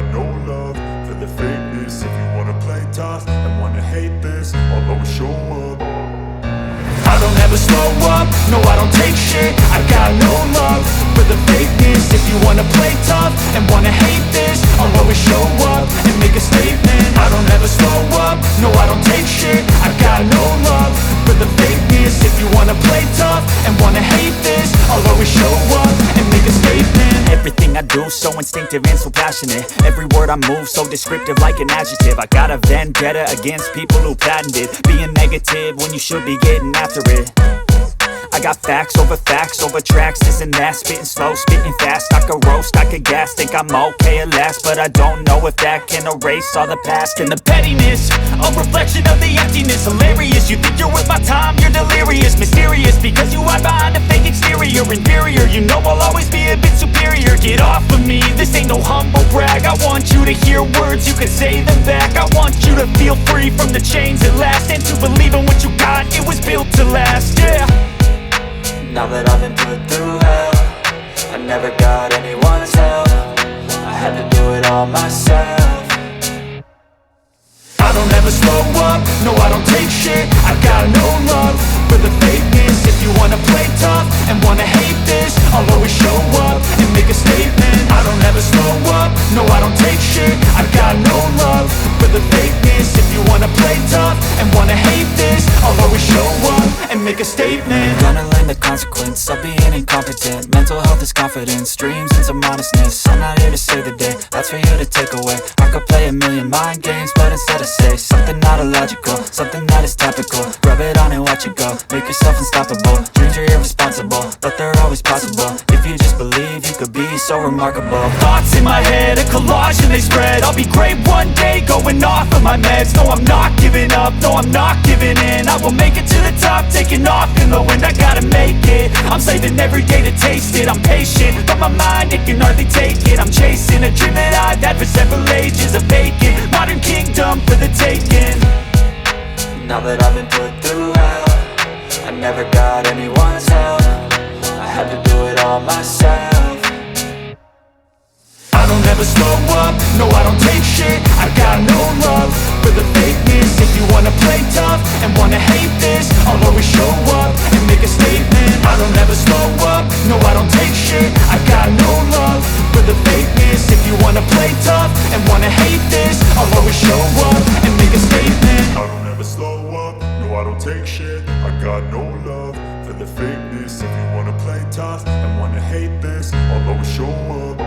got no love for the fakeness. If you wanna play tough and wanna hate this, I'll always show up. I don't ever slow up, no I don't take shit. I got no love for the fakeness. If you wanna play tough and wanna hate this, I'll always show up and make a statement. I don't ever slow up, no I don't take shit. I got no love for the fakeness. If you wanna play tough and wanna hate this, I'll always show up and make a statement. Everything I do so instinctive and so passionate. Every word I move so descriptive like an adjective. I got a vendetta against people who patented being negative when you should be getting after it. I got facts over tracks, this and that. Spitting slow, spitting fast, I could roast, I could gas. Think I'm okay at last, but I don't know if that can erase all the past. And the pettiness, a reflection of the emptiness. Hilarious, you think you're worth my time, you're delirious. Mysterious, because you hide behind a fake exterior. Inferior, you know I'll always be a bit superior. Get off of me, this ain't no humble brag. I want you to hear words, you can say them back. I want you to feel free from the chains at last, and to believe in what you got, it was built to last, yeah. Now that I've been put through hell, I never got anyone's help. I had to do it all myself. I don't ever slow up, no I don't take shit. I got no love for the fakeness. If you wanna play tough and wanna hate this, I'll always show up and make a statement. I don't ever slow up, no I don't take shit. I got no love for the fakeness. If you wanna play tough and wanna hate this, I'll always show up and make a statement. Gonna learn the consequence of being incompetent. Mental health is confidence, dreams and some honestness. I'm not here to save the day, that's for you to take away. I could play a million mind games, but instead I say something not illogical, something that is topical. Rub it on and watch it go, make yourself unstoppable. Dreams are irresponsible, but they're always possible. If you just believe, you could be so remarkable. Thoughts in my head, a collage and they spread. I'll be great one day, going off of my meds. No, I'm not giving up, no, I'm not giving in. I will make it to the top, taking off in the wind. I gotta make it, I'm saving every day to taste it. I'm patient, but my mind, it can hardly take it. I'm chasing a dream that I've had for several ages. A vacant, modern kingdom for the taking. Now that I've been put through hell, I never got anyone's help. I had to do it all myself. I don't ever slow up, no I don't take shit. I got no love for the fakeness. If you wanna play tough and wanna hate this, I'll always show up and make a statement. I don't ever slow up, no I don't take shit. I got no love for the fakeness. If you wanna play tough and wanna hate this, I'll always show up and make a statement. I don't ever slow up, no I don't take shit. I got no love for the fakeness. If you wanna play tough and wanna hate this, I'll always show up.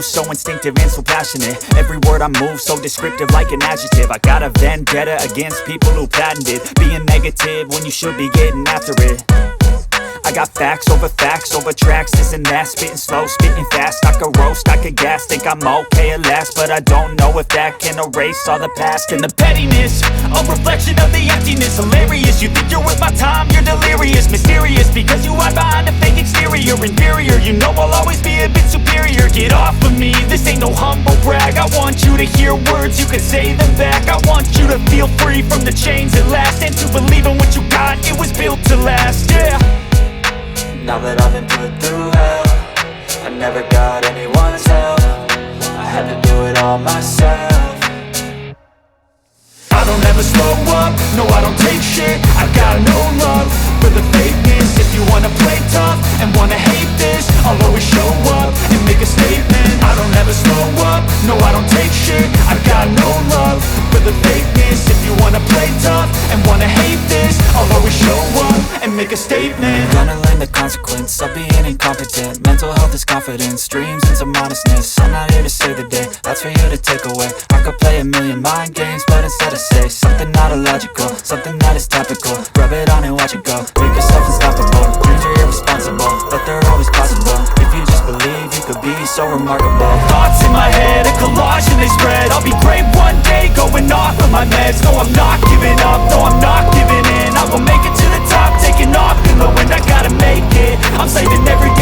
So instinctive and so passionate. Every word I move so descriptive like an adjective. I got a vendetta against people who patented being negative when you should be getting after it. I got facts over tracks, this and that. Spitting slow, spitting fast. I could roast, I could gas. Think I'm okay at last, but I don't know if that can erase all the past. And the pettiness, a reflection of the emptiness. Hilarious, you think you're worth my time, you're delirious. Mysterious, because you hide behind a fake exterior. Inferior, you know I'll always be a bit superior. Get off of me, this ain't no humble brag. I want you to hear words, you can say them back. I want you to feel free from the chains at last, and to believe in what you got, it was built to last, yeah. Now that I've been put through hell, I never got anyone's help. I had to do it all myself. I don't ever slow up, no I don't take shit. I got no love for the fakeness. If you wanna play tough and wanna hate this, I'll always show up and make a statement. I don't ever slow up, no I don't take shit. I got no love for the fakeness. If you wanna play tough and wanna hate this, I'll always show up and make a statement. Gonna learn the consequence of being incompetent. Mental health is confidence, dreams and some honestness. I'm not here to save the day, that's for you to take away. I could play a million mind games, but instead I say something not illogical, something that is topical. Rub it on and watch it go, make yourself unstoppable. Dreams are irresponsible, but they're always possible. If you just believe, you could be so remarkable. Thoughts in my head, a collage and they spread. I'll be great one day, going off of my meds. No, I'm not giving up, no, I'm not giving in. I will make it to the top, taking off in the wind, I gotta make it. I'm saving every